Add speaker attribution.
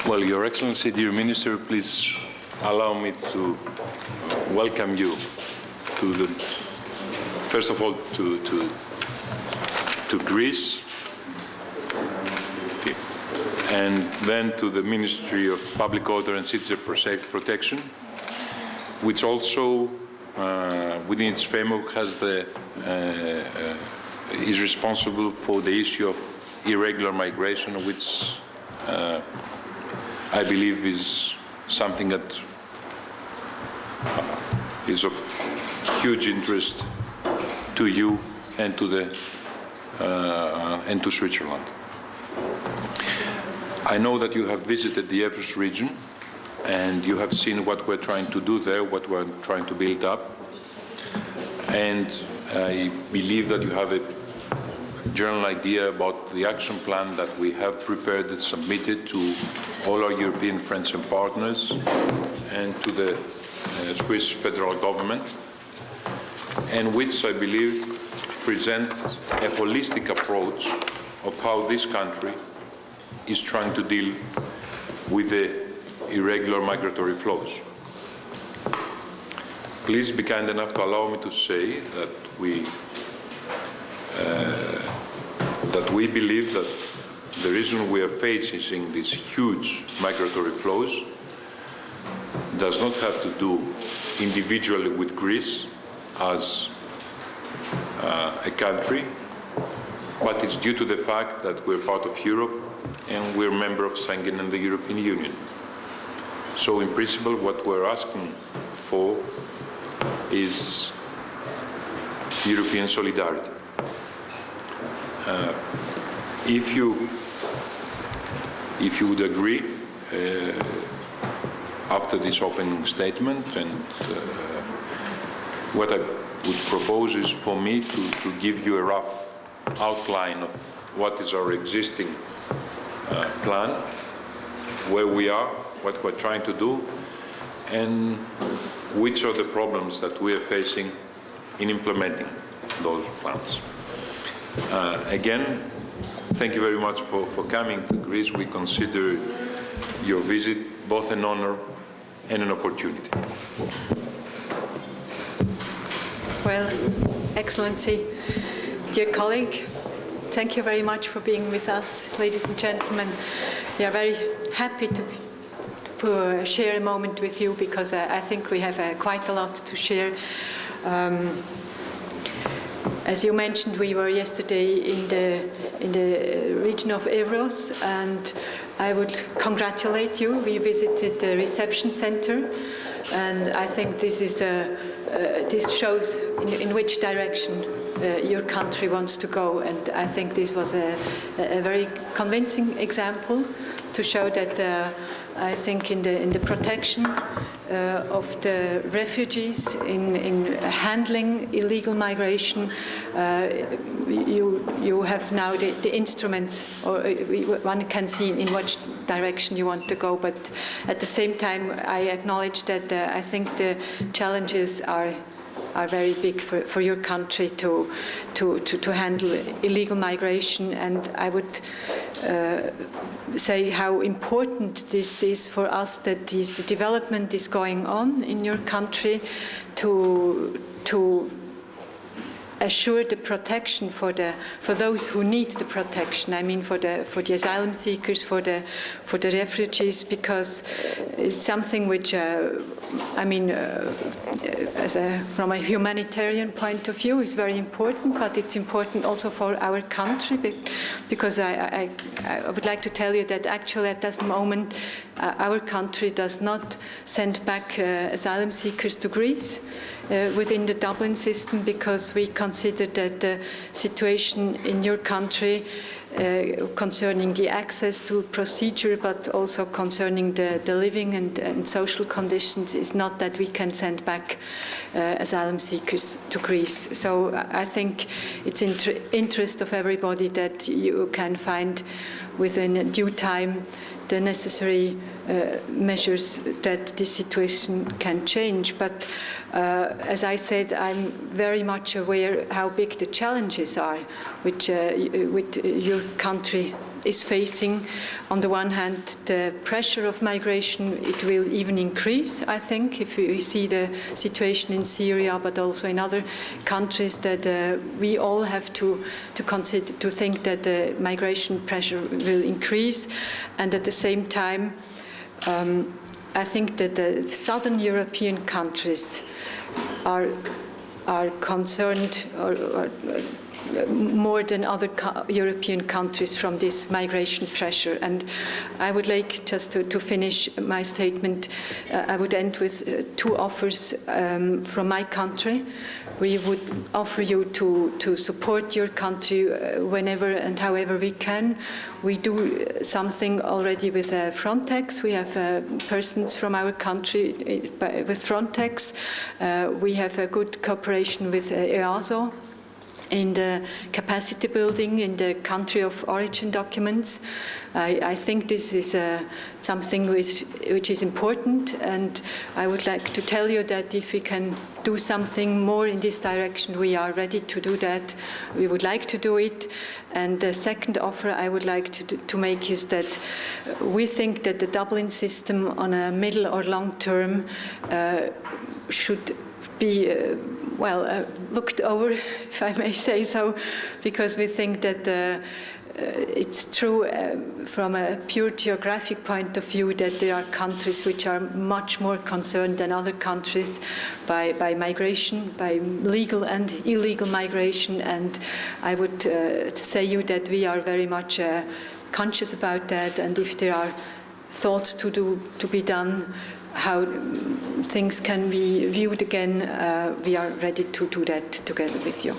Speaker 1: Well, Your Excellency, dear Minister, please allow me to welcome you to the, first of all, to Greece, and then to the Ministry of Public Order and Citizen Protection, which also, within its framework, has is responsible for the issue of irregular migration, which I believe is something that is of huge interest to you and to the and to Switzerland. I know that you have visited the Evros region and you have seen what we're trying to do there, what we're trying to build up, and I believe that you have a general idea about the action plan that we have prepared and submitted to all our European friends and partners and to the Swiss federal government, and which I believe present a holistic approach of how this country is trying to deal with the irregular migratory flows. Please be kind enough to allow me to say that we believe that the reason we are facing these huge migratory flows does not have to do individually with Greece as a country, but it's due to the fact that we're part of Europe and we're a member of Schengen and the European Union. So in principle, what we're asking for is European solidarity. If you would agree, after this opening statement, and what I would propose is for me to give you a rough outline of what is our existing plan, where we are, what we're trying to do, and which are the problems that we are facing in implementing those plans. Again, thank you very much for coming to Greece. We consider your visit both an honor and an opportunity.
Speaker 2: Well, Excellency, dear colleague, thank you very much for being with us, ladies and gentlemen. We are very happy to share a moment with you because I think we have quite a lot to share. As you mentioned, we were yesterday in the region of Evros, and I would congratulate you. We visited the reception center, and I think this is this shows in which direction your country wants to go, and I think this was a very convincing example to show that I think in the protection of the refugees, in handling illegal migration, you have now the instruments, or one can see in which direction you want to go. But at the same time, I acknowledge that I think the challenges are very big for your country to handle illegal migration, and I would say how important this is for us that this development is going on in your country to assure the protection for those who need the protection. I mean, for the asylum seekers, for the refugees, because it's something which I mean, from a humanitarian point of view, is very important, but it's important also for our country, because I would like to tell you that actually at this moment our country does not send back asylum seekers to Greece within the Dublin system, because we consider that the situation in your country concerning the access to procedure, but also concerning the living and social conditions, is not that we can send back asylum seekers to Greece. So I think it's in interest of everybody that you can find within due time the necessary measures that this situation can change. But as I said, I'm very much aware how big the challenges are which your country is facing, on the one hand, the pressure of migration. It will even increase, I think, if we see the situation in Syria, but also in other countries, that we all have to consider, to think that the migration pressure will increase. And at the same time, I think that the southern European countries are concerned or more than other European countries from this migration pressure. And I would like just to finish my statement, I would end with two offers from my country. We would offer you to support your country whenever and however we can. We do something already with Frontex. We have persons from our country with Frontex. We have a good cooperation with EASO in the capacity building in the country of origin documents. I think this is something which is important, and I would like to tell you that if we can do something more in this direction, we are ready to do that. We would like to do it. And the second offer I would like to make is that we think that the Dublin system on a middle or long term should be looked over, if I may say so, because we think that it's true from a pure geographic point of view that there are countries which are much more concerned than other countries by migration, by legal and illegal migration. And I would say you that we are very much conscious about that, and if there are thoughts to be done, how things can be viewed again, we are ready to do that together with you.